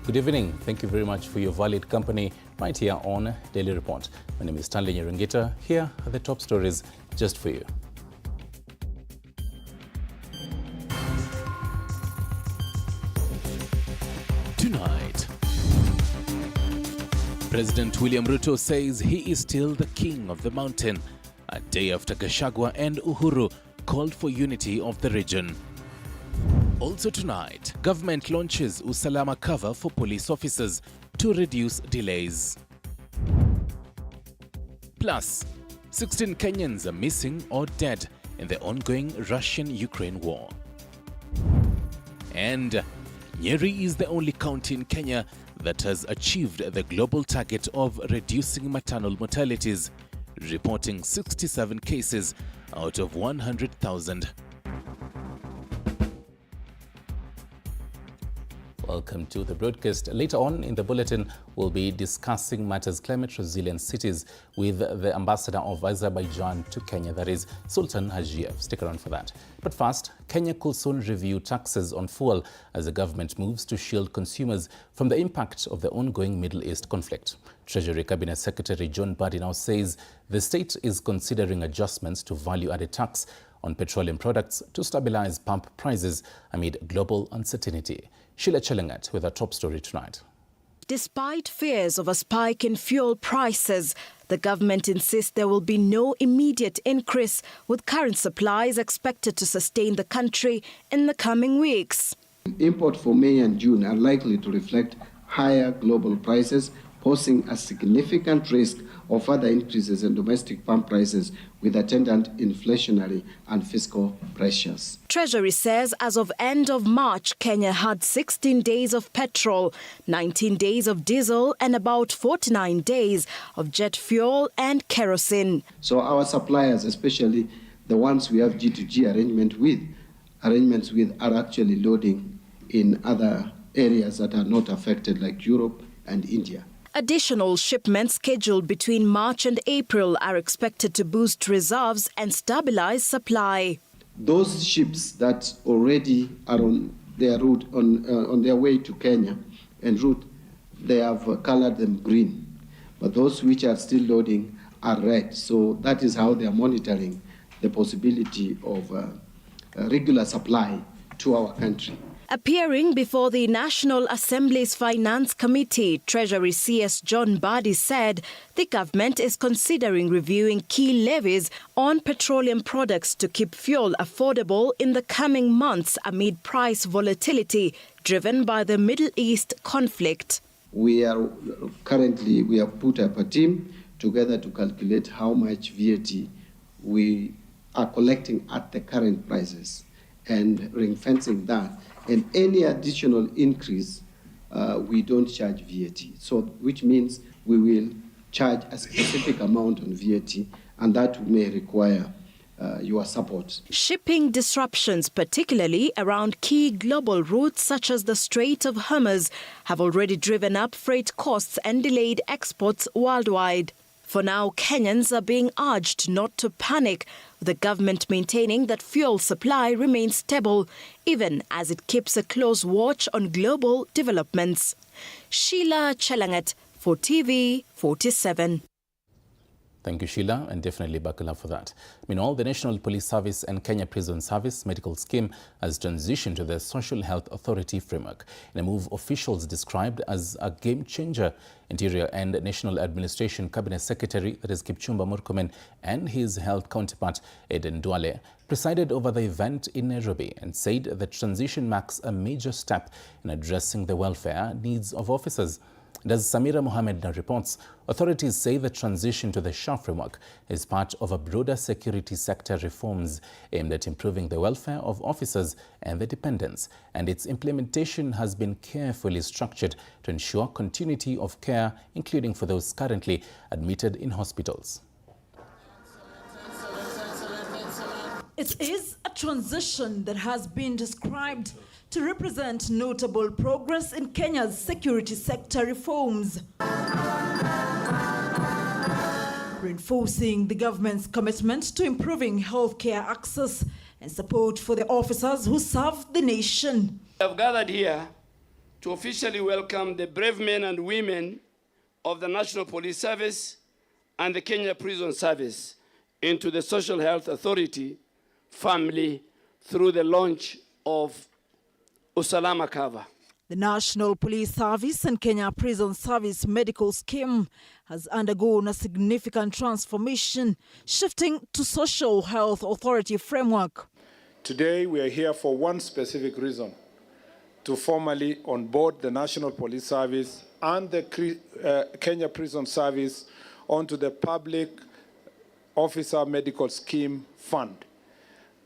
Good evening. Thank you very much for your valued company right here on Daily Report. My name is Stanley Nyaringita. Here are the top stories just for you. Tonight, President William Ruto says he is still the king of the mountain, a day after Gachagua and Uhuru called for unity of the region. Also tonight, government launches Usalama cover for police officers to reduce delays. Plus, 16 Kenyans are missing or dead in the ongoing Russian-Ukraine war. And Nyeri is the only county in Kenya that has achieved the global target of reducing maternal mortalities, reporting 67 cases out of 100,000. Welcome to the broadcast. Later on in the bulletin, we'll be discussing matters climate resilient cities with the ambassador of Azerbaijan to Kenya, that is Sultan Hajiev. Stick around for that. But first, Kenya could soon review taxes on fuel as the government moves to shield consumers from the impact of the ongoing Middle East conflict. Treasury Cabinet Secretary John Mbadi now says the state is considering adjustments to value-added tax on petroleum products to stabilize pump prices amid global uncertainty. Sheila Chelangat with our top story tonight. Despite fears of a spike in fuel prices, the government insists there will be no immediate increase, with current supplies expected to sustain the country in the coming weeks. Imports for May and June are likely to reflect higher global prices, posing a significant risk of further increases in domestic pump prices with attendant inflationary and fiscal pressures. Treasury says as of end of March, Kenya had 16 days of petrol, 19 days of diesel and about 49 days of jet fuel and kerosene. So our suppliers, especially the ones we have G2G arrangements with are actually loading in other areas that are not affected like Europe and India. Additional shipments scheduled between March and April are expected to boost reserves and stabilize supply. Those ships that already are on their route, on their way to Kenya en route, they have colored them green. But those which are still loading are red. So that is how they are monitoring the possibility of regular supply to our country. Appearing before the National Assembly's Finance Committee, Treasury CS John Mbadi said the government is considering reviewing key levies on petroleum products to keep fuel affordable in the coming months amid price volatility driven by the Middle East conflict. We have put up a team together to calculate how much VAT we are collecting at the current prices and ring-fencing that. And any additional increase, we don't charge VAT. So, which means we will charge a specific amount on VAT, and that may require your support. Shipping disruptions, particularly around key global routes such as the Strait of Hormuz, have already driven up freight costs and delayed exports worldwide. For now, Kenyans are being urged not to panic, with the government maintaining that fuel supply remains stable, even as it keeps a close watch on global developments. Sheila Chelangat for TV47. Thank you, Sheila, and definitely buckle up for that. Meanwhile, the National Police Service and Kenya Prison Service medical scheme has transitioned to the Social Health Authority framework in a move officials described as a game changer. Interior and National Administration Cabinet Secretary, that is Kipchumba Murkomen, and his health counterpart, Eden Duale, presided over the event in Nairobi and said the transition marks a major step in addressing the welfare needs of officers. And as Samira Mohammed now reports, authorities say the transition to the SHA framework is part of a broader security sector reforms aimed at improving the welfare of officers and their dependents, and its implementation has been carefully structured to ensure continuity of care, including for those currently admitted in hospitals. It is a transition that has been described to represent notable progress in Kenya's security sector reforms, reinforcing the government's commitment to improving healthcare access and support for the officers who serve the nation. We have gathered here to officially welcome the brave men and women of the National Police Service and the Kenya Prison Service into the Social Health Authority family through the launch of Usalama Cover. The National Police Service and Kenya Prison Service medical scheme has undergone a significant transformation, shifting to Social Health Authority framework. Today we are here for one specific reason: to formally onboard the National Police Service and the Kenya Prison Service onto the Public Officer Medical Scheme Fund.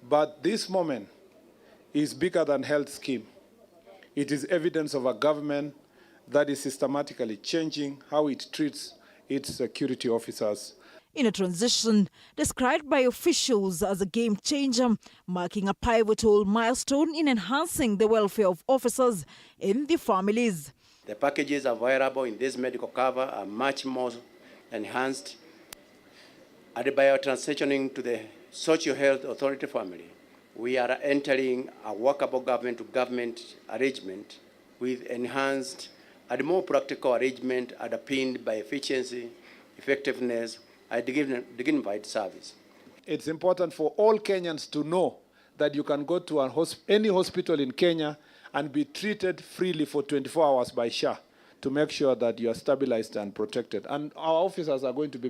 But this moment is bigger than health scheme. It is evidence of a government that is systematically changing how it treats its security officers. In a transition described by officials as a game changer, marking a pivotal milestone in enhancing the welfare of officers and their families. The packages available in this medical cover are much more enhanced. And by transitioning to the Social Health Authority family, we are entering a workable government-to-government arrangement with enhanced and more practical arrangement underpinned by efficiency, effectiveness, and dignified service. It's important for all Kenyans to know that you can go to any hospital in Kenya and be treated freely for 24 hours by SHA to make sure that you are stabilized and protected. And our officers are going to be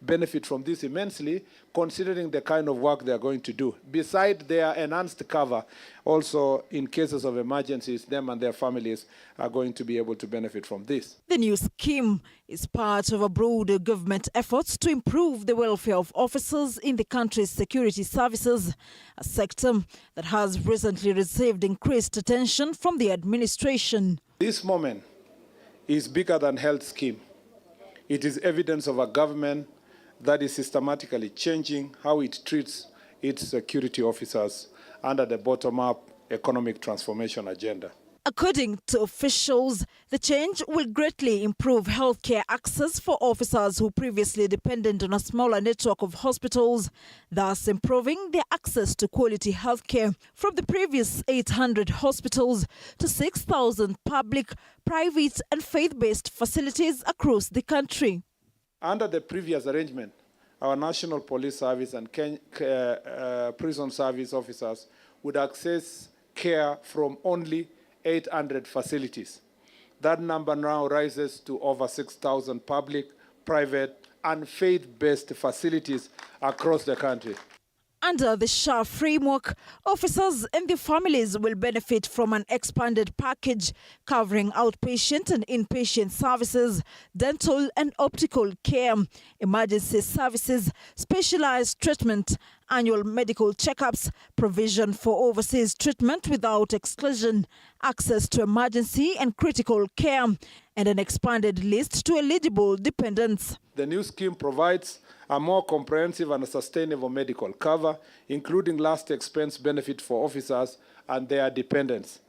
benefit from this immensely, considering the kind of work they are going to do. Besides their enhanced cover, also in cases of emergencies, them and their families are going to be able to benefit from this. The new scheme is part of a broader government efforts to improve the welfare of officers in the country's security services, a sector that has recently received increased attention from the administration. This moment is bigger than health scheme. It is evidence of a government that is systematically changing how it treats its security officers under the bottom-up economic transformation agenda. According to officials, the change will greatly improve healthcare access for officers who previously depended on a smaller network of hospitals, thus improving their access to quality healthcare from the previous 800 hospitals to 6,000 public, private and faith-based facilities across the country. Under the previous arrangement, our National Police Service and Prison Service officers would access care from only 800 facilities. That number now rises to over 6,000 public, private, and faith-based facilities across the country. Under the SHA framework, officers and their families will benefit from an expanded package covering outpatient and inpatient services, dental and optical care, emergency services, specialized treatment, annual medical checkups, provision for overseas treatment without exclusion, access to emergency and critical care, and an expanded list to eligible dependents. The new scheme provides a more comprehensive and sustainable medical cover, including last expense benefit for officers and their dependents.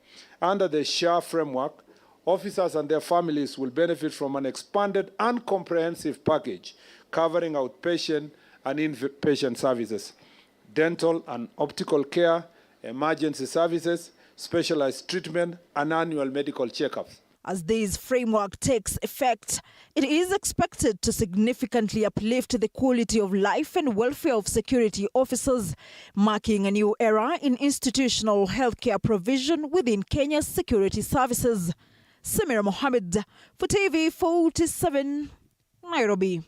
Under the SHA framework, officers and their families will benefit from an expanded and comprehensive package covering outpatient and inpatient services, dental and optical care, emergency services, specialized treatment, and annual medical checkups. As this framework takes effect, it is expected to significantly uplift the quality of life and welfare of security officers, marking a new era in institutional healthcare provision within Kenya's security services. Samira Mohammed for TV47, Nairobi.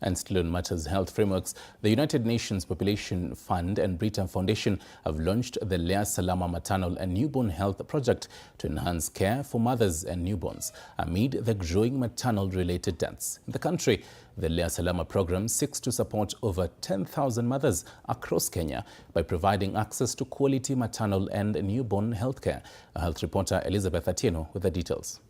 And still on matters health frameworks, the United Nations Population Fund and Britain Foundation have launched the Lea Salama Maternal and Newborn Health Project to enhance care for mothers and newborns amid the growing maternal-related deaths. In the country, the Lea Salama program seeks to support over 10,000 mothers across Kenya by providing access to quality maternal and newborn health care. Our health reporter Elizabeth Atieno with the details.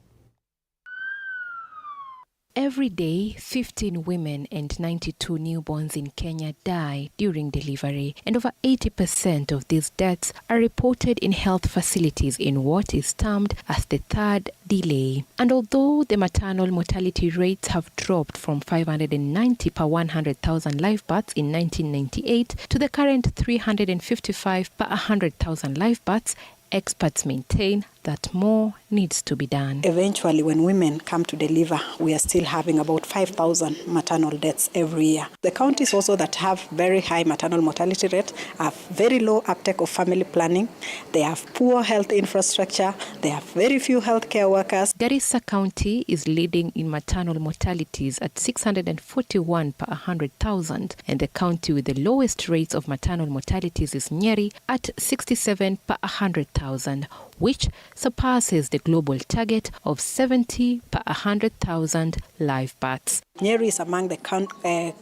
Every day, 15 women and 92 newborns in Kenya die during delivery, and over 80% of these deaths are reported in health facilities in what is termed as the third delay. And although the maternal mortality rates have dropped from 590 per 100,000 live births in 1998 to the current 355 per 100,000 live births, experts maintain that more needs to be done. Eventually, when women come to deliver, we are still having about 5,000 maternal deaths every year. The counties also that have very high maternal mortality rate have very low uptake of family planning. They have poor health infrastructure. They have very few healthcare workers. Garissa County is leading in maternal mortalities at 641 per 100,000, and the county with the lowest rates of maternal mortalities is Nyeri at 67 per 100,000, which surpasses the global target of 70 per 100,000 live births. Nyeri is among the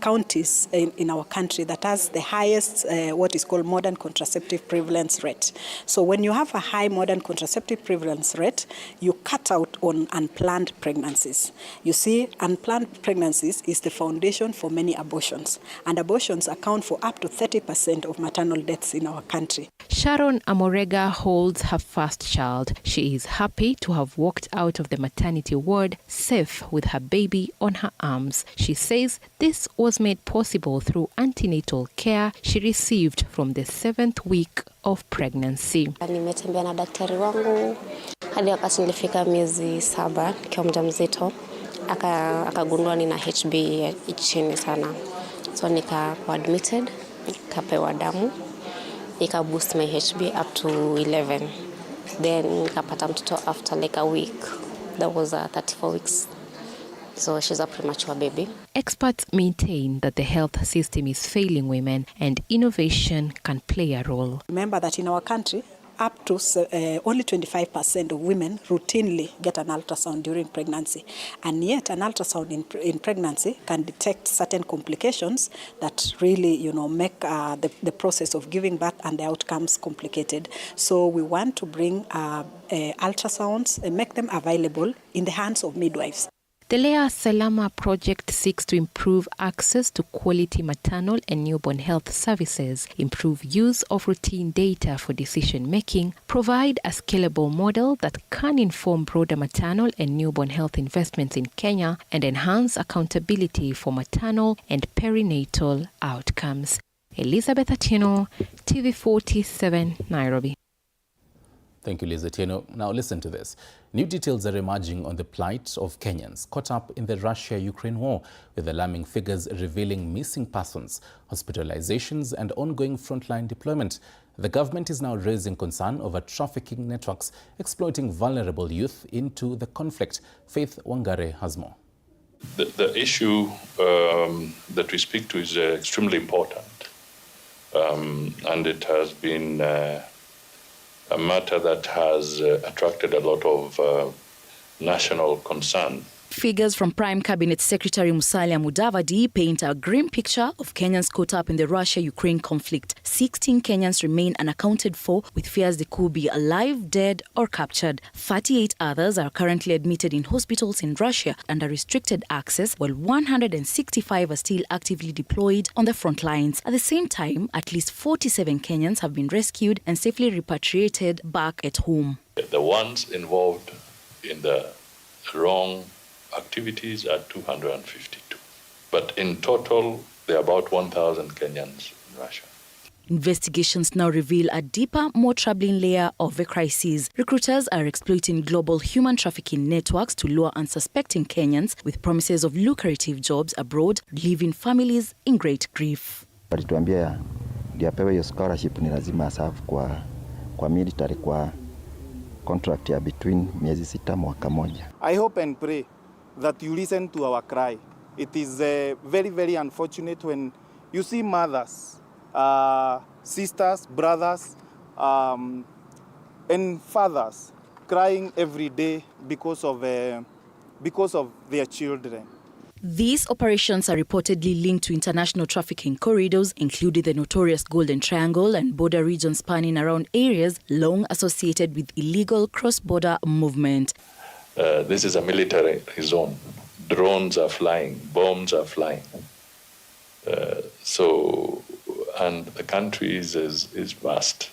counties in our country that has the highest what is called modern contraceptive prevalence rate. So when you have a high modern contraceptive prevalence rate, you cut out on unplanned pregnancies. You see, unplanned pregnancies is the foundation for many abortions, and abortions account for up to 30% of maternal deaths in our country. Sharon Amorega holds her first child. She is happy to have walked out of the maternity ward safe with her baby on her arms. She says this was made possible through antenatal care she received from the 7th week of pregnancy. Nimetembea na daktari wangu hadi wakati nilifika miezi 7 nikiwa mjamzito, akagundua nina HB chini sana, so nikakuwa admitted, nikapewa damu, ika boost my HB up to 11, then nikapata mtoto after like a week. That was 34 weeks. So she's a premature baby. Experts maintain that the health system is failing women and innovation can play a role. Remember that in our country, up to only 25% of women routinely get an ultrasound during pregnancy. And yet an ultrasound in pregnancy can detect certain complications that really, make the process of giving birth and the outcomes complicated. So we want to bring ultrasounds and make them available in the hands of midwives. The Lea Salama project seeks to improve access to quality maternal and newborn health services, improve use of routine data for decision-making, provide a scalable model that can inform broader maternal and newborn health investments in Kenya, and enhance accountability for maternal and perinatal outcomes. Elizabeth Atieno, TV47, Nairobi. Thank you, Liz Atieno. Now listen to this. New details are emerging on the plight of Kenyans caught up in the Russia-Ukraine war, with alarming figures revealing missing persons, hospitalizations and ongoing frontline deployment. The government is now raising concern over trafficking networks exploiting vulnerable youth into the conflict. Faith Wangare has more. The issue that we speak to is extremely important, and it has been a matter that has attracted a lot of national concern. Figures from Prime Cabinet Secretary Musalia Mudavadi paint a grim picture of Kenyans caught up in the Russia-Ukraine conflict. 16 Kenyans remain unaccounted for, with fears they could be alive, dead or captured. 38 others are currently admitted in hospitals in Russia under restricted access, while 165 are still actively deployed on the front lines. At the same time, at least 47 Kenyans have been rescued and safely repatriated back at home. The ones involved in the wrong activities are 252. But in total, there are about 1,000 Kenyans in Russia. Investigations now reveal a deeper, more troubling layer of the crisis. Recruiters are exploiting global human trafficking networks to lure unsuspecting Kenyans with promises of lucrative jobs abroad, leaving families in great grief. Walituambia ndio apewe hiyo scholarship ni lazima aserve kwa military kwa contract ya between miezi 6 mwaka moja. I hope and pray that you listen to our cry. It is very, very unfortunate when you see mothers, sisters, brothers, and fathers crying every day because of their children. These operations are reportedly linked to international trafficking corridors, including the notorious Golden Triangle and border regions spanning around areas long associated with illegal cross-border movement. This is a military zone. Drones are flying, bombs are flying. And the country is vast.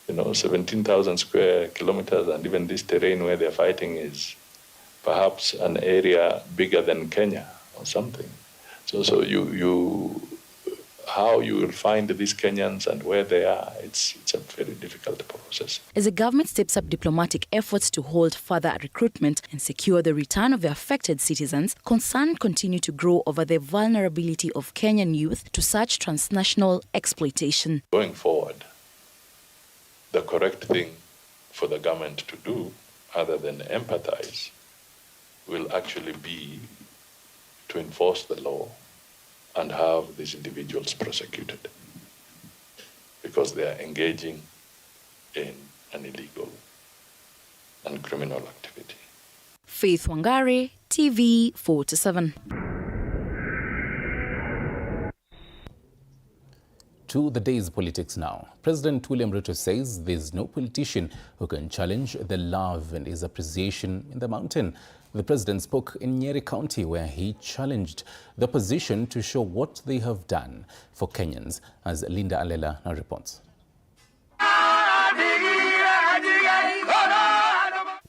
17,000 square kilometers, and even this terrain where they're fighting is perhaps an area bigger than Kenya or something. So you how you will find these Kenyans and where they are, it's a very difficult process. As the government steps up diplomatic efforts to hold further recruitment and secure the return of the affected citizens, concern continue to grow over the vulnerability of Kenyan youth to such transnational exploitation. Going forward, the correct thing for the government to do, other than empathize, will actually be to enforce the law and have these individuals prosecuted because they are engaging in an illegal and criminal activity. Faith Wangari, TV47. To the day's politics now. President William Ruto says there's no politician who can challenge the love and his appreciation in the mountain. The president spoke in Nyeri County, where he challenged the opposition to show what they have done for Kenyans, as Linda Alela now reports.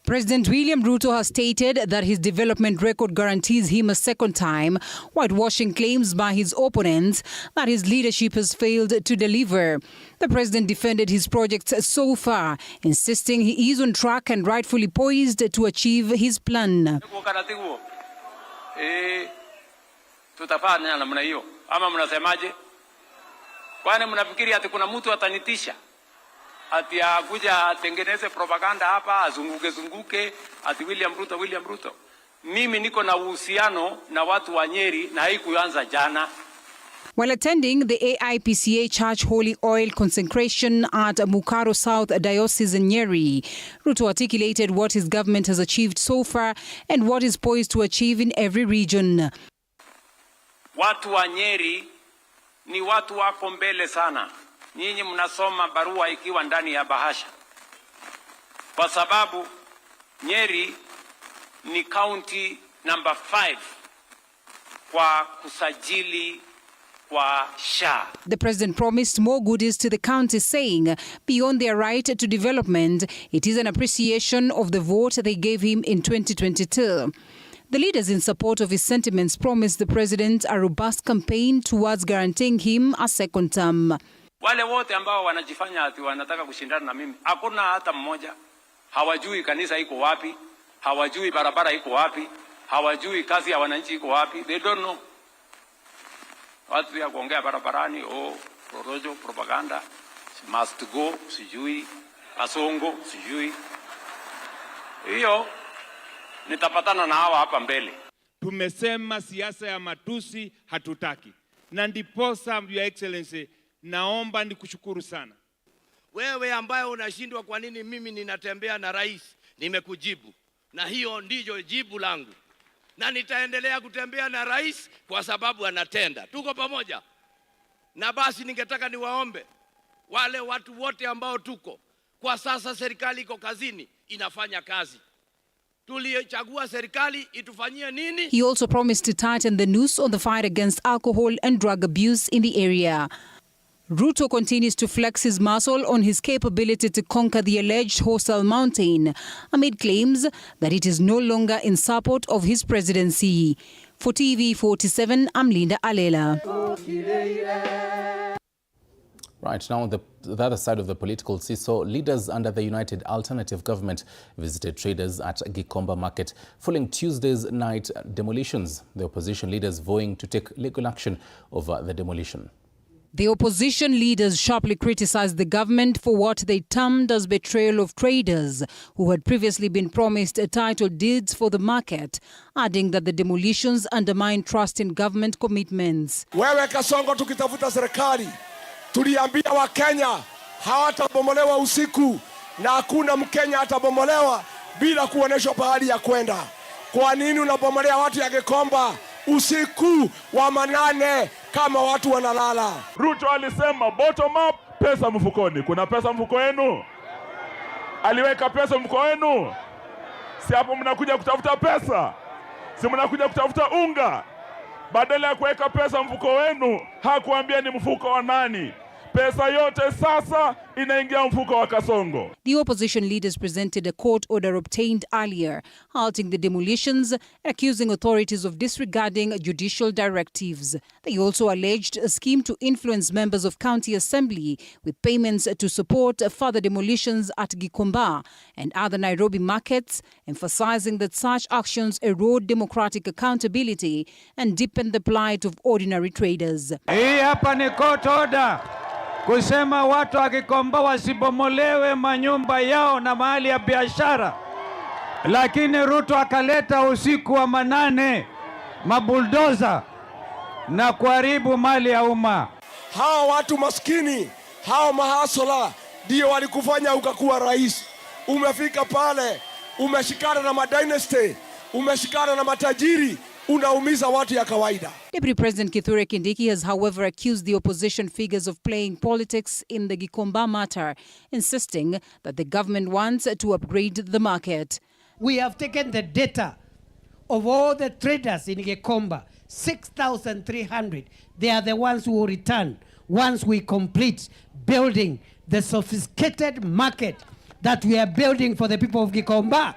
President William Ruto has stated that his development record guarantees him a second time, whitewashing claims by his opponents that his leadership has failed to deliver. The president defended his projects so far, insisting he is on track and rightfully poised to achieve his plan. Tutafanya namna hiyo ama mnasemaje? Kwani mnafikiri ati kuna mtu atanitisha? Ati akuja atengeneze propaganda hapa azunguke ati William Ruto. Mimi niko na uhusiano na watu wa Nyeri na haikuanza jana. While attending the AIPCA Church Holy Oil consecration at Mukaro South Diocese in Nyeri, Ruto articulated what his government has achieved so far and what is poised to achieve in every region. Watu wa Nyeri ni watu wako mbele sana. Nyinyi mnasoma barua ikiwa ndani ya bahasha. Kwa sababu Nyeri ni county number 5 kwa kusajili kwa SHA. The president promised more goodies to the county, saying beyond their right to development, it is an appreciation of the vote they gave him in 2022. The leaders in support of his sentiments promised the president a robust campaign towards guaranteeing him a second term. Wale wote ambao wanajifanya ati wanataka kushindana na mimi, hakuna hata mmoja. Hawajui kanisa iko wapi, hawajui barabara iko wapi, hawajui kazi ya wananchi iko wapi. They don't know. Watu ya kuongea barabarani, prorojo, propaganda, must go, sijui, kasongo, sijui. Hiyo nitapatana na hawa hapa mbele. Tumesema siasa ya matusi hatutaki. Na ndiposa, Your Excellency, naomba nikushukuru sana. Wewe ambaye unashindwa kwa nini mimi ninatembea na rais, nimekujibu. Na hiyo ndiyo jibu langu. Na nitaendelea kutembea na rais kwa sababu anatenda. Tuko pamoja. Na basi ningetaka niwaombe wale watu wote ambao tuko. Kwa sasa serikali iko kazini, inafanya kazi. Tulichagua serikali itufanyie nini? He also promised to tighten the noose on the fight against alcohol and drug abuse in the area. Ruto continues to flex his muscle on his capability to conquer the alleged hostile mountain, amid claims that it is no longer in support of his presidency. For TV47, I'm Linda Alela. Right, now the other side of the political seesaw, leaders under the United Alternative Government visited traders at Gikomba Market following Tuesday's night demolitions. The opposition leaders vowing to take legal action over the demolition. The opposition leaders sharply criticized the government for what they termed as betrayal of traders who had previously been promised title deeds for the market, adding that the demolitions undermine trust in government commitments. Wewe Kasongo, tukitafuta serikali tuliambia Wakenya hawatabomolewa usiku na hakuna Mkenya atabomolewa bila kuoneshwa pahali ya kwenda. Kwa nini unabomolea watu ya Gikomba usiku wa manane kama watu wanalala? Ruto alisema bottom up, pesa mfukoni. Kuna pesa mfuko wenu? Aliweka pesa mfuko wenu? Si hapo mnakuja kutafuta pesa? Si mnakuja kutafuta unga? Badala ya kuweka pesa mfuko wenu, hakuambia ni mfuko wa nani. Pesa yote sasa inaingia mfuko wa Kasongo. The opposition leaders presented a court order obtained earlier, halting the demolitions and accusing authorities of disregarding judicial directives. They also alleged a scheme to influence members of county assembly with payments to support further demolitions at Gikomba and other Nairobi markets, emphasizing that such actions erode democratic accountability and deepen the plight of ordinary traders. Hii hapa ni court order kusema watu wa Gikomba wasibomolewe manyumba yao na mahali ya biashara, lakini Ruto akaleta usiku wa manane mabuldoza na kuharibu mali ya umma. Hawa watu maskini, hawa mahasola ndio walikufanya ukakuwa rais. Umefika pale, umeshikana na madynasty, umeshikana na matajiri, unaumiza watu ya kawaida. Deputy President Kithure Kindiki has, however, accused the opposition figures of playing politics in the Gikomba matter, insisting that the government wants to upgrade the market. We have taken the data of all the traders in Gikomba, 6,300. They are the ones who will return once we complete building the sophisticated market that we are building for the people of Gikomba,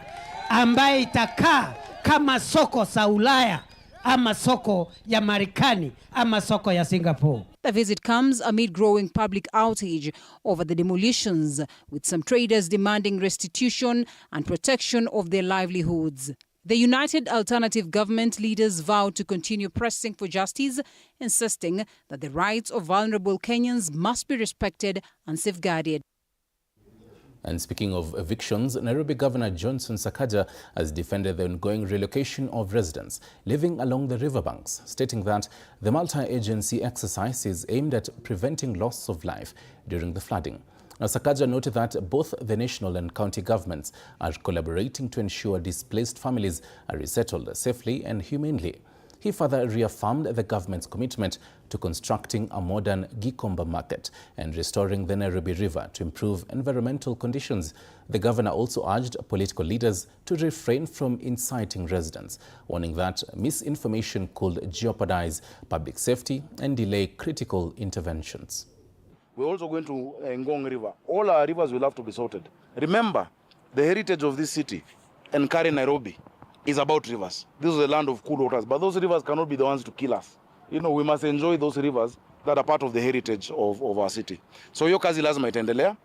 ambaye itakaa kama soko sa Ulaya, ama soko ya Marekani, ama soko ya Singapore. The visit comes amid growing public outrage over the demolitions, with some traders demanding restitution and protection of their livelihoods. The United Alternative Government leaders vowed to continue pressing for justice, insisting that the rights of vulnerable Kenyans must be respected and safeguarded. And speaking of evictions, Nairobi Governor Johnson Sakaja has defended the ongoing relocation of residents living along the riverbanks, stating that the multi-agency exercise is aimed at preventing loss of life during the flooding. Now, Sakaja noted that both the national and county governments are collaborating to ensure displaced families are resettled safely and humanely. He further reaffirmed the government's commitment to constructing a modern Gikomba market and restoring the Nairobi River to improve environmental conditions. The governor also urged political leaders to refrain from inciting residents, warning that misinformation could jeopardize public safety and delay critical interventions. We're also going to Ngong River. All our rivers will have to be sorted. Remember, the heritage of this city and Karen, Nairobi, is about rivers. This is a land of cool waters, but those rivers cannot be the ones to kill us. You know, we must enjoy those rivers that are part of the heritage of our city. So hiyo kazi lazima itaendelea.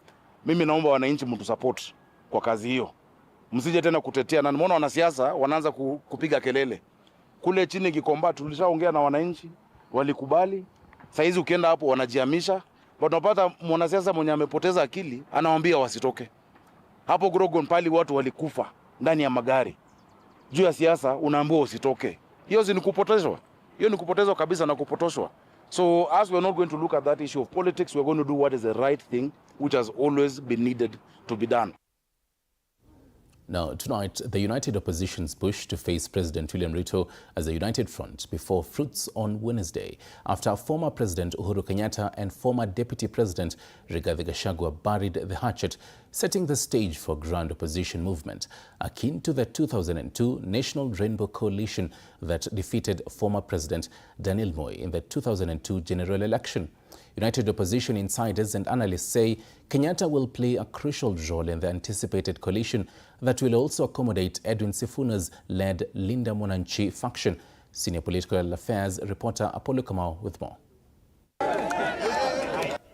Mimi naomba wananchi mtu support kwa kazi hiyo. Msije tena kutetea, na nimeona wanasiasa wanaanza kupiga kelele. Kule chini Gikomba tulishaongea na wananchi, walikubali. Sasa hizi ukienda hapo wanajihamisha, but unapata mwanasiasa mwenye amepoteza akili anawaambia wasitoke. Hapo Grogon pali watu walikufa ndani ya magari. Juu ya siasa unaambiwa usitoke. Hiyo ni kupotezwa. Hiyo ni kupotezwa kabisa na kupotoshwa. So as we are not going to look at that issue of politics, we are going to do what is the right thing, which has always been needed to be done. Now, tonight, the united opposition's push to face President William Ruto as a united front before fruits on Wednesday, after former President Uhuru Kenyatta and former Deputy President Rigathi Gachagua buried the hatchet, setting the stage for grand opposition movement, akin to the 2002 National Rainbow Coalition that defeated former President Daniel Moi in the 2002 general election. United opposition insiders and analysts say Kenyatta will play a crucial role in the anticipated coalition that will also accommodate Edwin Sifuna's led Linda Mwananchi faction. Senior political affairs reporter Apollo Kamau with more.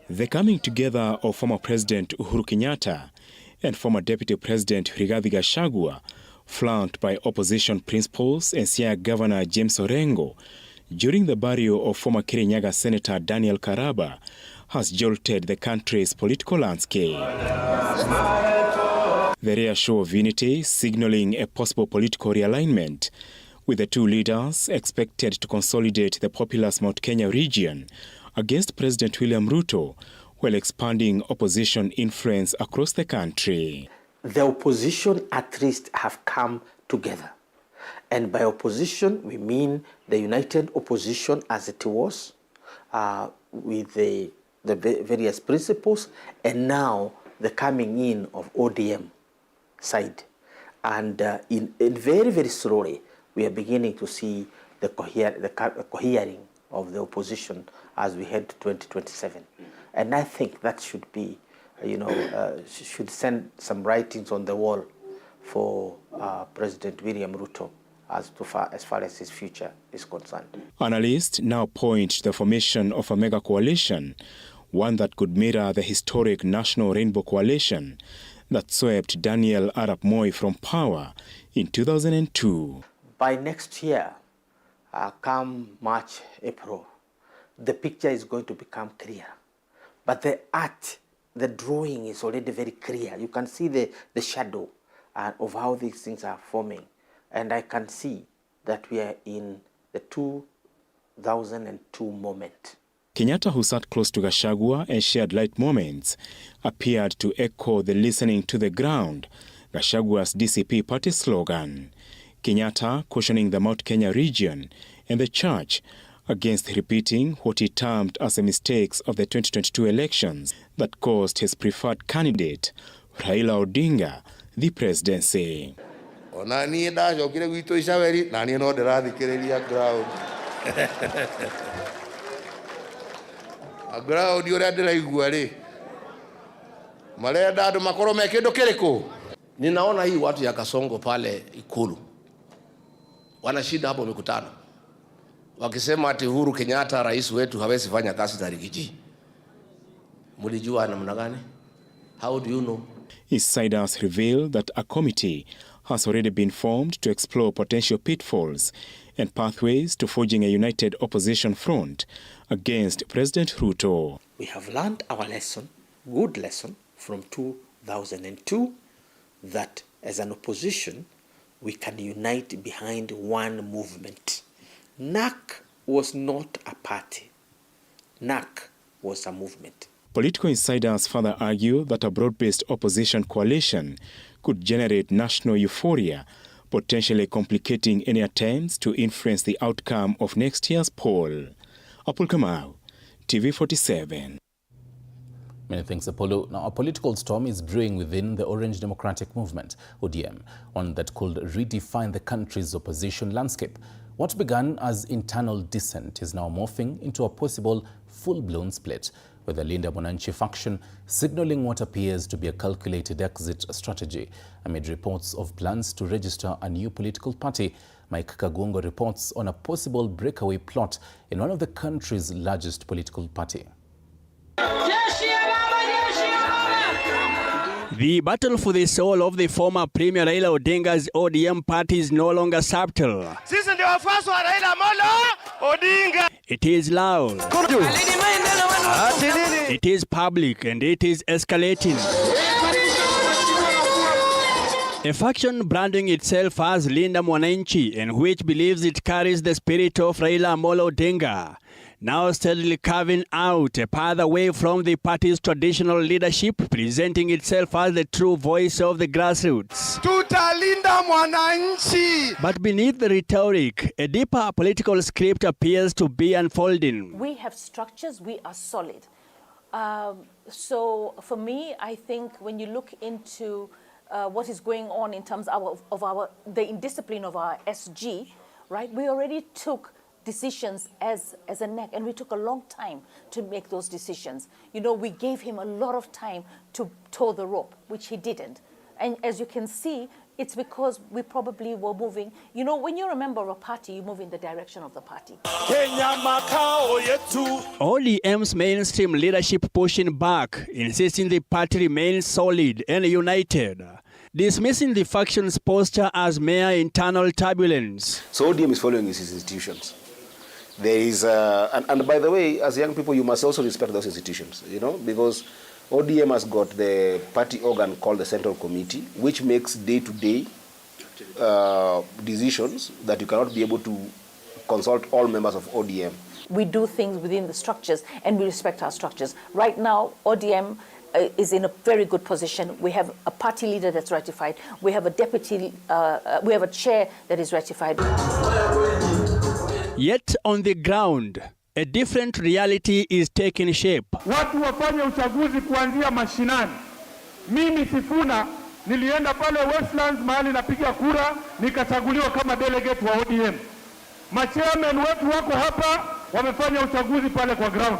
The coming together of former President Uhuru Kenyatta and former Deputy President Rigathi Gachagua, flanked by opposition principals and Siaya Governor James Orengo, during the burial of former Kirinyaga Senator Daniel Karaba, has jolted the country's political landscape. The rare show of unity signaling a possible political realignment, with the two leaders expected to consolidate the populous Mount Kenya region against President William Ruto, while expanding opposition influence across the country. The opposition at least have come together. And by opposition, we mean the united opposition as it was, with the various principles, and now the coming in of ODM side. And in very, very slowly, we are beginning to see the cohering of the opposition as we head to 2027. And I think that should be, should send some writings on the wall for President William Ruto as far as his future is concerned. Analysts now point to the formation of a mega coalition, one that could mirror the historic National Rainbow Coalition that swept Daniel Arap Moi from power in 2002. By next year, come March, April, the picture is going to become clear. But the art, the drawing is already very clear. You can see the shadow of how these things are forming. And I can see that we are in the 2002 moment. Kenyatta, who sat close to Gachagua and shared light moments, appeared to echo the listening to the ground, Gachagua's DCP party slogan. Kenyatta cautioning the Mount Kenya region and the church against repeating what he termed as the mistakes of the 2022 elections that cost his preferred candidate, Raila Odinga, the presidency. Ninaona hii watu ya Kasongo pale Ikulu wana shida hapo mikutano, wakisema ati Uhuru Kenyatta rais wetu hawezi fanya kazi na Rigiji. Mulijua namna gani? How do you know? Insiders reveal that a committee has already been formed to explore potential pitfalls and pathways to forging a united opposition front against President Ruto. We have learned our lesson, good lesson, from 2002, that as an opposition, we can unite behind one movement. NAC was not a party. NAC was a movement. Political insiders further argue that a broad-based opposition coalition could generate national euphoria, potentially complicating any attempts to influence the outcome of next year's poll. Apul Kamau, TV47. Many thanks, Apollo. Now, a political storm is brewing within the Orange Democratic Movement, ODM, one that could redefine the country's opposition landscape. What began as internal dissent is now morphing into a possible full-blown split, with the Linda Mwananchi faction signaling what appears to be a calculated exit strategy amid reports of plans to register a new political party. Mike Kagungo reports on a possible breakaway plot in one of the country's largest political party. The battle for the soul of the former Premier Raila Odinga's ODM party is no longer subtle. It is loud. It is public, and it is escalating. A faction branding itself as Linda Mwananchi, and which believes it carries the spirit of Raila Amolo Odinga, now steadily carving out a path away from the party's traditional leadership, presenting itself as the true voice of the grassroots. Tutalinda Mwananchi. But beneath the rhetoric, a deeper political script appears to be unfolding. We have structures, we are solid. So for me, I think when you look into what is going on in terms of the indiscipline of our SG, right? We already took decisions as a NEC, and we took a long time to make those decisions. You know, we gave him a lot of time to toe the rope, which he didn't. And as you can see, it's because we probably were moving. You know, when you're a member of a party, you move in the direction of the party. ODM's mainstream leadership pushing back, insisting the party remains solid and united, dismissing the faction's posture as mere internal turbulence. So ODM is following its institutions. There is, and by the way, as young people, you must also respect those institutions, you know, because ODM has got the party organ called the Central Committee, which makes day-to-day decisions that you cannot be able to consult all members of ODM. We do things within the structures, and we respect our structures. Right now, ODM is in a very good position. We have a party leader that's ratified. We have a deputy, we have a chair that is ratified. Yet on the ground, a different reality is taking shape. Watu wafanye uchaguzi kuanzia mashinani. Mimi Sifuna nilienda pale Westlands mahali napiga kura, nikachaguliwa kama delegate wa ODM. Machairman wetu wako hapa wamefanya uchaguzi pale kwa ground.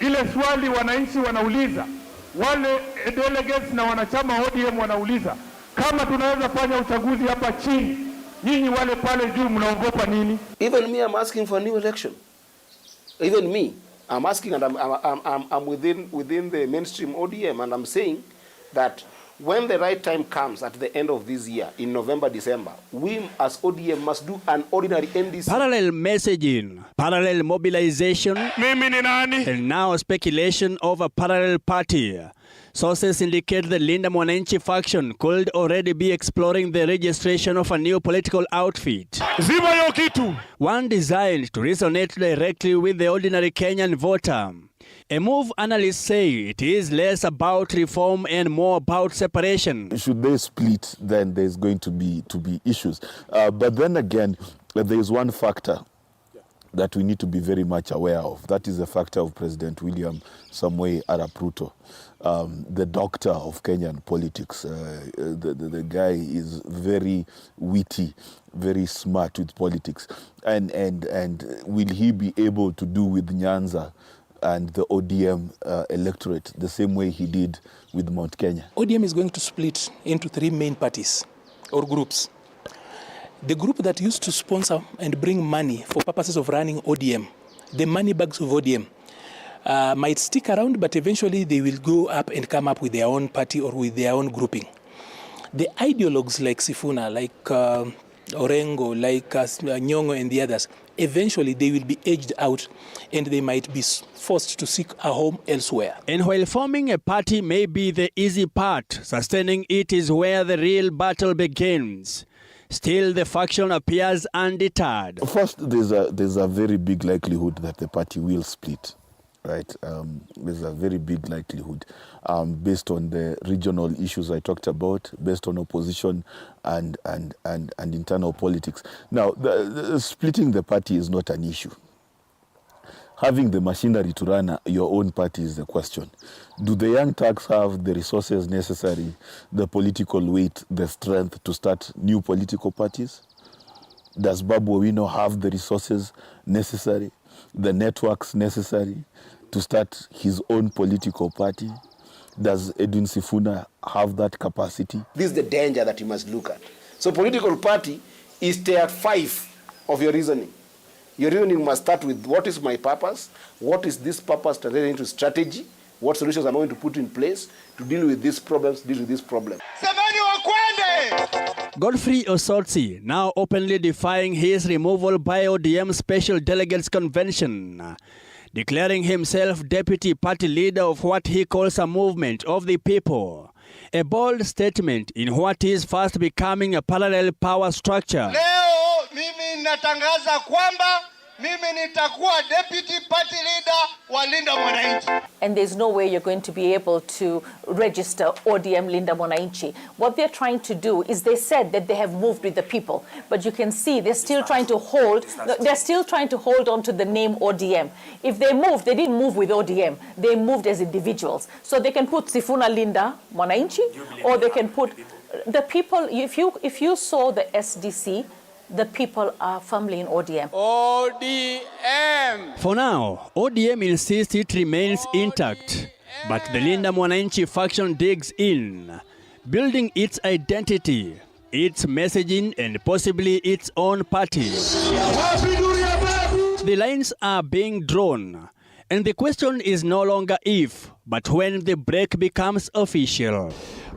Ile swali wananchi wanauliza, wale delegates na wanachama ODM wanauliza, kama tunaweza fanya uchaguzi hapa chini, nyinyi wale pale juu mnaogopa nini? Even me, I'm asking for a new election. Even me, I'm asking, and I'm within the mainstream ODM, and I'm saying that when the right time comes at the end of this year, in November, December, we as ODM must do an ordinary NDC. Parallel messaging, parallel mobilization, and now speculation of a parallel party. Sources indicate the Linda Mwananchi faction could already be exploring the registration of a new political outfit. One designed to resonate directly with the ordinary Kenyan voter. A move analysts say it is less about reform and more about separation. Should they split, then there's going to be issues. But then again, there is one factor that we need to be very much aware of. That is the factor of President William Samoei Arap Ruto, the doctor of Kenyan politics. The guy is very witty, very smart with politics. And will he be able to do with Nyanza and the ODM electorate the same way he did with Mount Kenya? ODM is going to split into 3 main parties or groups. The group that used to sponsor and bring money for purposes of running ODM, the money bags of ODM, might stick around, but eventually they will go up and come up with their own party or with their own grouping. The ideologues like Sifuna, like Orengo, like Nyong'o and the others, eventually they will be edged out and they might be forced to seek a home elsewhere. And while forming a party may be the easy part, sustaining it is where the real battle begins. Still, the faction appears undeterred. First, there's a very big likelihood that the party will split, right? There's a very big likelihood based on the regional issues I talked about, based on opposition and internal politics. Now, the splitting the party is not an issue. Having the machinery to run your own party is the question. Do the young Turks have the resources necessary, the political weight, the strength to start new political parties? Does Babu Owino have the resources necessary, the networks necessary to start his own political party? Does Edwin Sifuna have that capacity? This is the danger that you must look at. So political party is tier 5 of your reasoning. Your reasoning must start with what is my purpose, what is this purpose translated into strategy, what solutions I'm going to put in place to deal with these problems, deal with this problem. Godfrey Osotsi now openly defying his removal by ODM Special Delegates Convention, declaring himself deputy party leader of what he calls a movement of the people. A bold statement in what is fast becoming a parallel power structure. Leo mimi natangaza kwamba mimi nitakuwa deputy party leader wa Linda Mwananchi. And there's no way you're going to be able to register ODM Linda Mwananchi. What they're trying to do is they said that they have moved with the people, but you can see they're still trying to hold on to the name ODM. If they moved, they didn't move with ODM. They moved as individuals. So they can put Sifuna Linda Mwananchi, or they can put the people. If you saw the SDC, the people are firmly in ODM. For now, ODM insists it remains intact, but the Linda Mwananchi faction digs in, building its identity, its messaging, and possibly its own party. The lines are being drawn, and the question is no longer if, but when the break becomes official.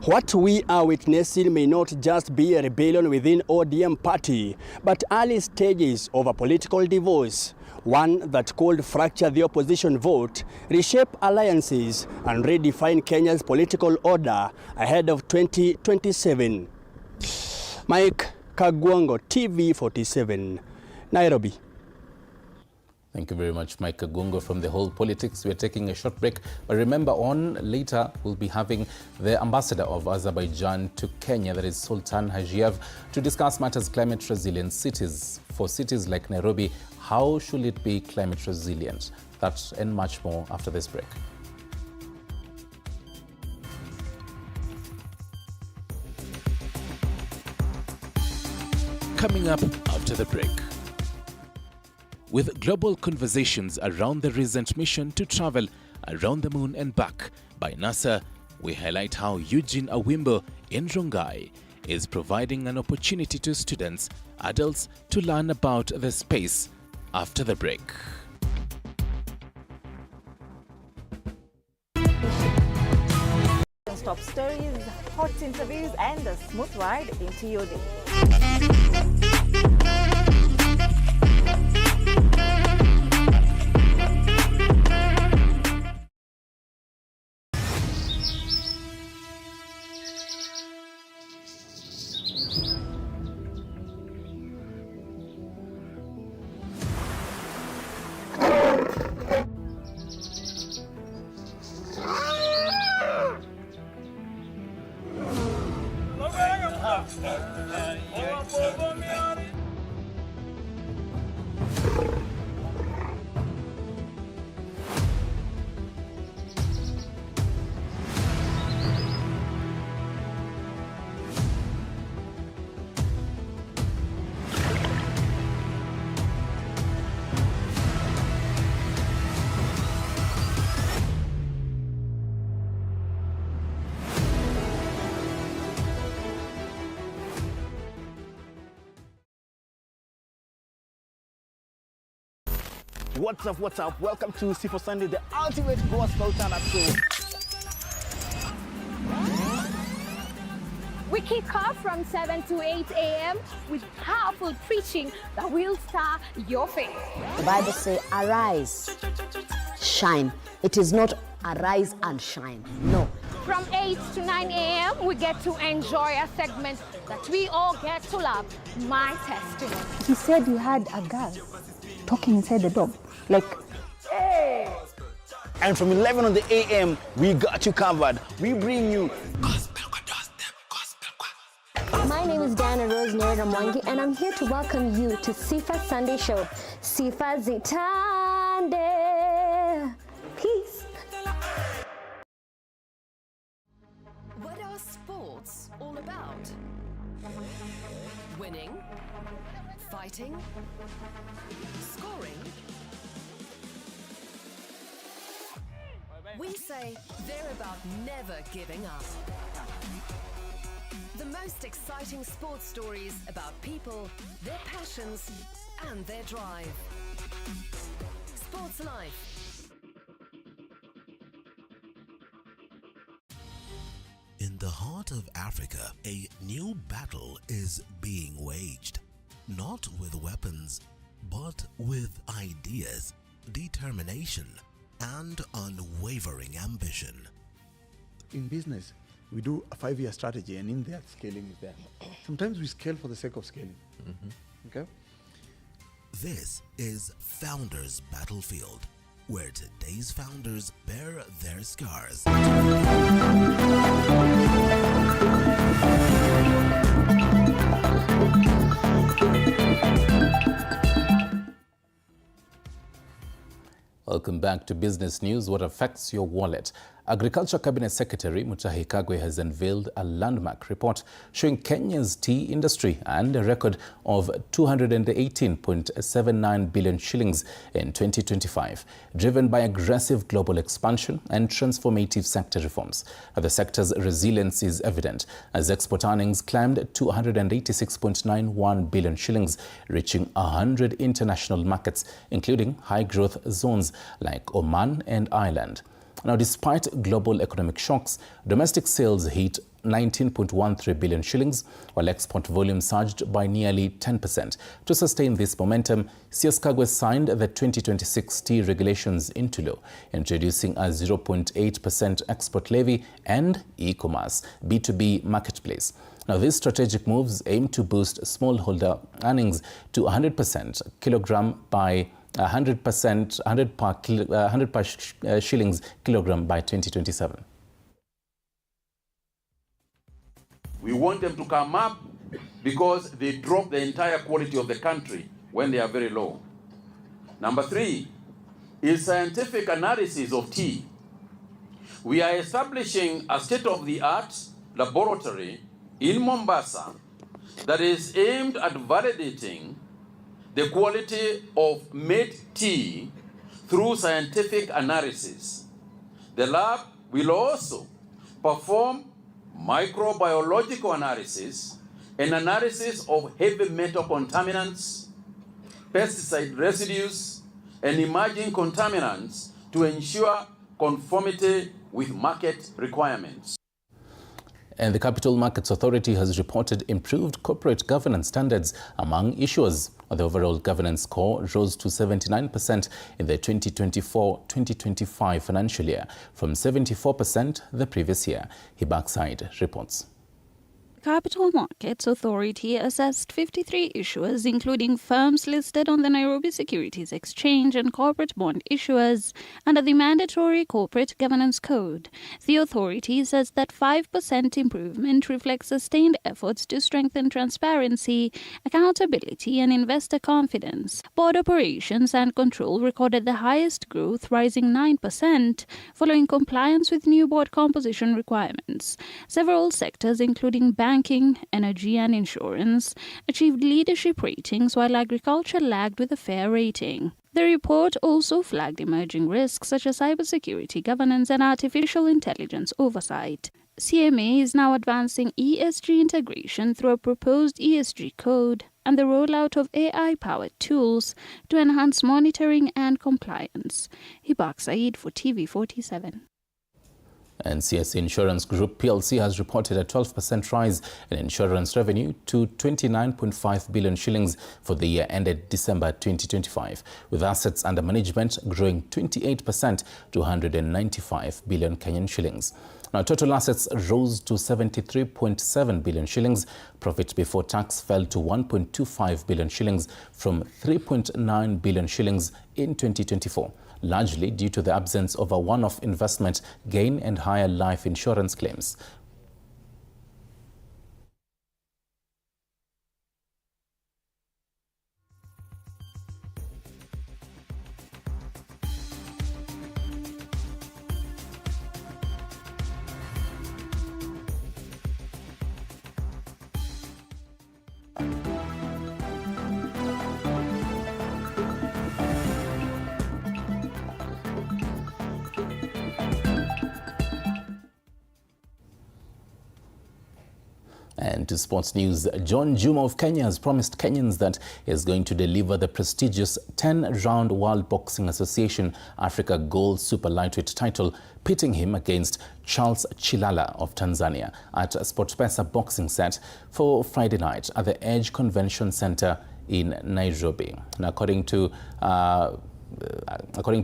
What we are witnessing may not just be a rebellion within ODM party, but early stages of a political divorce, one that could fracture the opposition vote, reshape alliances, and redefine Kenya's political order ahead of 2027. Mike Kagwango, TV47, Nairobi. Thank you very much, Mike Kagungo from The Whole Politics. We're taking a short break, but remember later we'll be having the ambassador of Azerbaijan to Kenya, that is Sultan Hajiev, to discuss matters climate resilient cities. For cities like Nairobi, how should it be climate resilient? That and much more after this break. Coming up after the break. With global conversations around the recent mission to travel Around the Moon and Back by NASA, we highlight how Eugene Awimbo in Rongai is providing an opportunity to students, adults to learn about the space after the break. Top stories, hot interviews, and a smooth ride into your day. What's up? Welcome to C4 Sunday, the ultimate gospel turn-up show. We kick off from 7 to 8 a.m. with powerful preaching that will star your faith. The Bible says, arise, shine. It is not arise and shine, no. From 8 to 9 a.m., we get to enjoy a segment that we all get to love, My Testimony. He said you had a girl talking inside the door, like, hey! And from 11 on the a.m., we got you covered. We bring you My name is Diana Rose Nyaringita, and I'm here to welcome you to C4 Sunday Show. C4 Zitande. Peace. What are sports all about? Winning? Fighting? Scoring? We say they're about never giving up. The most exciting sports stories about people, their passions, and their drive. Sports Life. In the heart of Africa, a new battle is being waged. Not with weapons, but with ideas, determination, and unwavering ambition. In business, we do a 5-year strategy, and in that, scaling is there. Sometimes we scale for the sake of scaling. Okay? This is Founders Battlefield, where today's founders bear their scars. Welcome back to Business News. What affects your wallet? Agriculture Cabinet Secretary Mutahi Kagwe has unveiled a landmark report showing Kenya's tea industry and a record of 218.79 billion shillings in 2025, driven by aggressive global expansion and transformative sector reforms. The sector's resilience is evident as export earnings climbed 286.91 billion shillings, reaching 100 international markets, including high-growth zones like Oman and Ireland. Now, despite global economic shocks, domestic sales hit 19.13 billion shillings, while export volume surged by nearly 10%. To sustain this momentum, CS Kagwe signed the 2026 tea regulations into law, introducing a 0.8% export levy and e-commerce B2B marketplace. Now, these strategic moves aim to boost smallholder earnings to 100% kilogram by 100 shillings kilogram by 2027. We want them to come up because they drop the entire quality of the country when they are very low. Number 3 is scientific analysis of tea. We are establishing a state-of-the-art laboratory in Mombasa that is aimed at validating the quality of made tea through scientific analysis. The lab will also perform microbiological analysis and analysis of heavy metal contaminants, pesticide residues, and emerging contaminants to ensure conformity with market requirements. And the Capital Markets Authority has reported improved corporate governance standards among issuers. The overall governance score rose to 79% in the 2024-2025 financial year from 74% the previous year. Hibakside reports. Capital Markets Authority assessed 53 issuers, including firms listed on the Nairobi Securities Exchange and corporate bond issuers under the Mandatory Corporate Governance Code. The authority says that 5% improvement reflects sustained efforts to strengthen transparency, accountability, and investor confidence. Board operations and control recorded the highest growth, rising 9%, following compliance with new board composition requirements. Several sectors, including banking, energy, and insurance, achieved leadership ratings, while agriculture lagged with a fair rating. The report also flagged emerging risks such as cybersecurity governance and artificial intelligence oversight. CMA is now advancing ESG integration through a proposed ESG code and the rollout of AI-powered tools to enhance monitoring and compliance. Hibakside for TV47. And CSC Insurance Group PLC has reported a 12% rise in insurance revenue to 29.5 billion shillings for the year ended December 2025, with assets under management growing 28% to 195 billion Kenyan shillings. Now, total assets rose to 73.7 billion shillings. Profit before tax fell to 1.25 billion shillings from 3.9 billion shillings in 2024. Largely due to the absence of a one-off investment gain and higher life insurance claims. And to sports news, John Juma of Kenya has promised Kenyans that he is going to deliver the prestigious 10-round World Boxing Association Africa Gold Super Lightweight title, pitting him against Charles Chilala of Tanzania at SportPesa Boxing Set for Friday night at the Edge Convention Center in Nairobi. And according to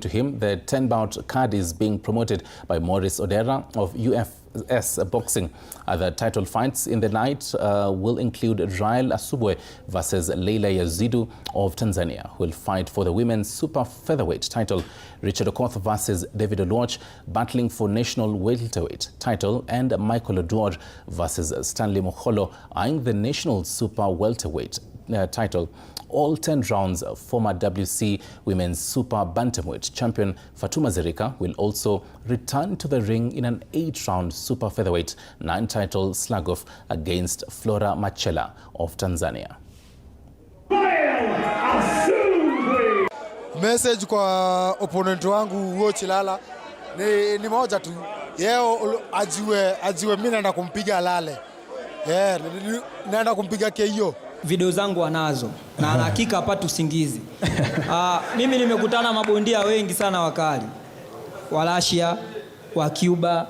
him, the 10-bout card is being promoted by Maurice Odera of UFS Boxing. Other title fights in the night will include Rael Asubwe versus Leila Yazidu of Tanzania, who will fight for the women's super featherweight title. Richard Okoth versus David Oluoch, battling for national welterweight title, and Michael Oduor versus Stanley Moholo, eyeing the national super welterweight title. All 10 rounds, former WC Women's Super Bantamweight champion Fatuma Zerika will also return to the ring in an 8-round Super Featherweight 9-title slug-off against Flora Machela of Tanzania. Message kwa opponent wangu huo Chilala ni moja tu. Yeo ajiwe mimi naenda kumpiga lale. Naenda kumpiga KO. Video zangu anazo na hakika hapati usingizi. Mimi nimekutana mabondia wengi sana wakali. Wa Russia, wa Cuba,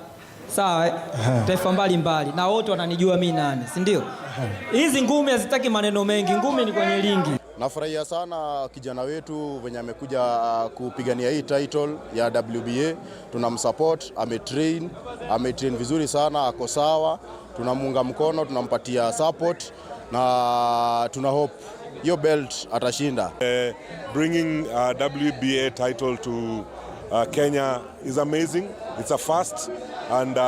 sawa, taifa mbalimbali, na wote wananijua mimi nani, si ndio? Hizi ngumi hazitaki maneno mengi, ngumi ni kwenye ringi. Nafurahia sana kijana wetu venye amekuja kupigania hii title ya WBA. Tunamsupport, ametrain vizuri sana, ako sawa. Tunamunga mkono, tunampatia support na tuna hope your belt atashinda. Bringing WBA title to Kenya is amazing. It's a first, and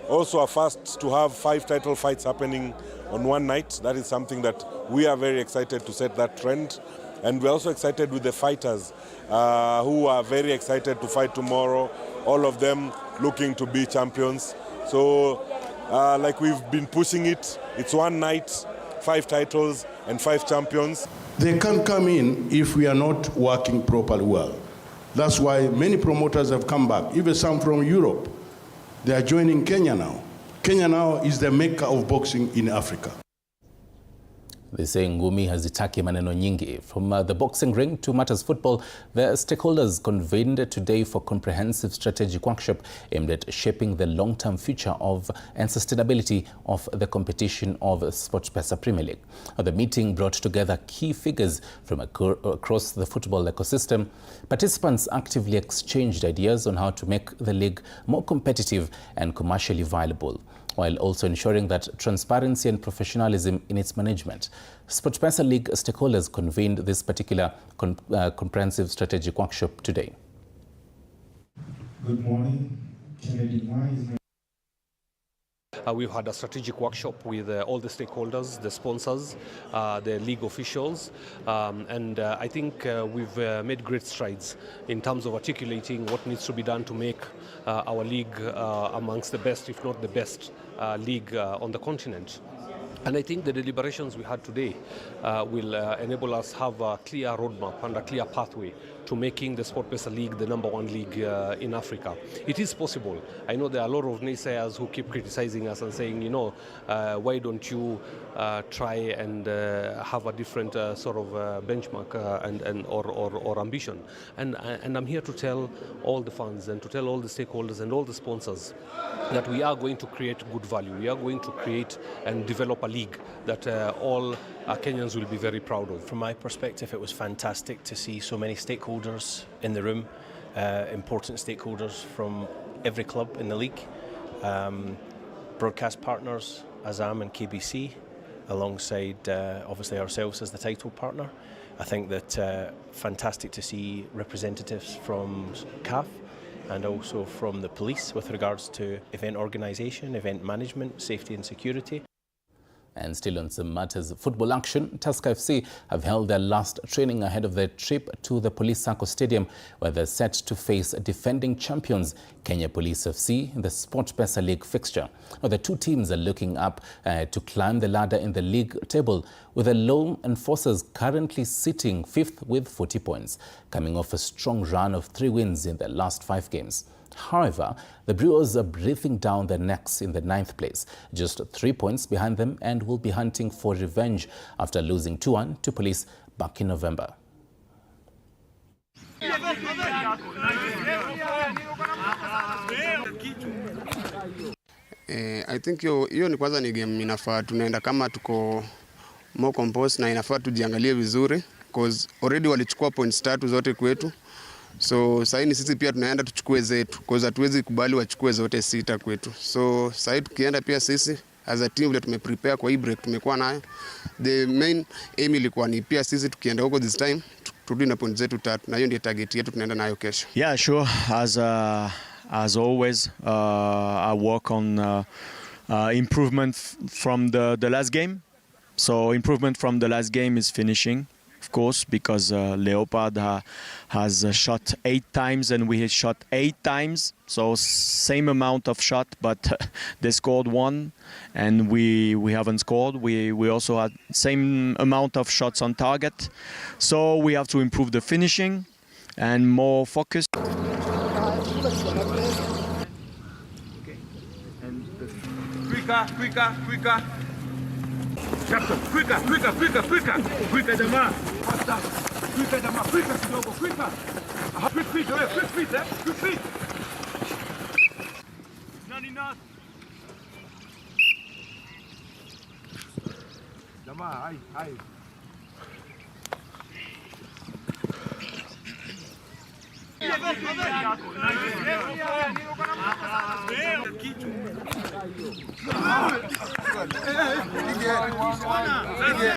also a first to have 5 title fights happening on one night. That is something that we are very excited to set that trend, and we're also excited with the fighters who are very excited to fight tomorrow. All of them looking to be champions. So like we've been pushing it, it's one night, 5 titles and 5 champions. They can't come in if we are not working properly well. That's why many promoters have come back, even some from Europe. They are joining Kenya now. Kenya now is the mecca of boxing in Africa. They say ngumi hazitaki maneno nyingi. From the boxing ring to matters football, the stakeholders convened today for comprehensive strategic workshop aimed at shaping the long-term future of and sustainability of the competition of SportsPesa Premier League. The meeting brought together key figures from across the football ecosystem. Participants actively exchanged ideas on how to make the league more competitive and commercially viable, while also ensuring that transparency and professionalism in its management. SportsPesa League stakeholders convened this particular comprehensive strategic workshop today. Good morning. We've had a strategic workshop with all the stakeholders, the sponsors, the league officials, and I think we've made great strides in terms of articulating what needs to be done to make our league amongst the best, if not the best, league on the continent. And I think the deliberations we had today will enable us have a clear roadmap and a clear pathway to making the SportsPesa League the #1 league in Africa. It is possible. I know there are a lot of naysayers who keep criticizing us and saying, you know, why don't you try and have a different sort of benchmark or ambition. And I'm here to tell all the fans and to tell all the stakeholders and all the sponsors that we are going to create good value. We are going to create and develop a league that all Kenyans will be very proud of. From my perspective, it was fantastic to see so many stakeholders in the room, important stakeholders from every club in the league, broadcast partners, Azam and KBC, alongside obviously ourselves as the title partner. I think that fantastic to see representatives from CAF and also from the police with regards to event organisation, event management, safety and security. And still on some matters of football action, Tusker FC have held their last training ahead of their trip to the Police Sacco Stadium, where they're set to face defending champions Kenya Police FC in the SportsPesa League fixture. Now, the two teams are looking up to climb the ladder in the league table, with the Law Enforcers currently sitting 5th with 40 points, coming off a strong run of 3 wins in their last 5 games. However, the Brewers are breathing down their necks in the 9th place, just 3 points behind them, and will be hunting for revenge after losing 2-1 to Police back in November. I think hiyo ni kwanza ni game inafaa tunaenda kama tuko more composed na inafaa tujiangalie vizuri because already walichukua points 3 zote kwetu. So sasa ni sisi pia tunaenda tuchukue zetu because hatuwezi kubali wachukue zote 6 kwetu. So sasa tukienda pia sisi as a team vile tumeprepare kwa hii break tumekuwa nayo. The main aim ilikuwa ni pia sisi tukienda huko this time turudi na points zetu 3 na hiyo ndio target yetu tunaenda nayo kesho. Yeah, sure. As always, I work on improvement from the last game. So improvement from the last game is finishing, of course, because Leopard has shot 8 times and we had shot 8 times. So same amount of shot, but they scored 1 and we haven't scored. We also had same amount of shots on target. So we have to improve the finishing and more focus. Quicker. Captain, quicker, jamaa. Quicker, jamaa, quicker kidogo, quicker. Quick feet. Nani. Jamaa, hai.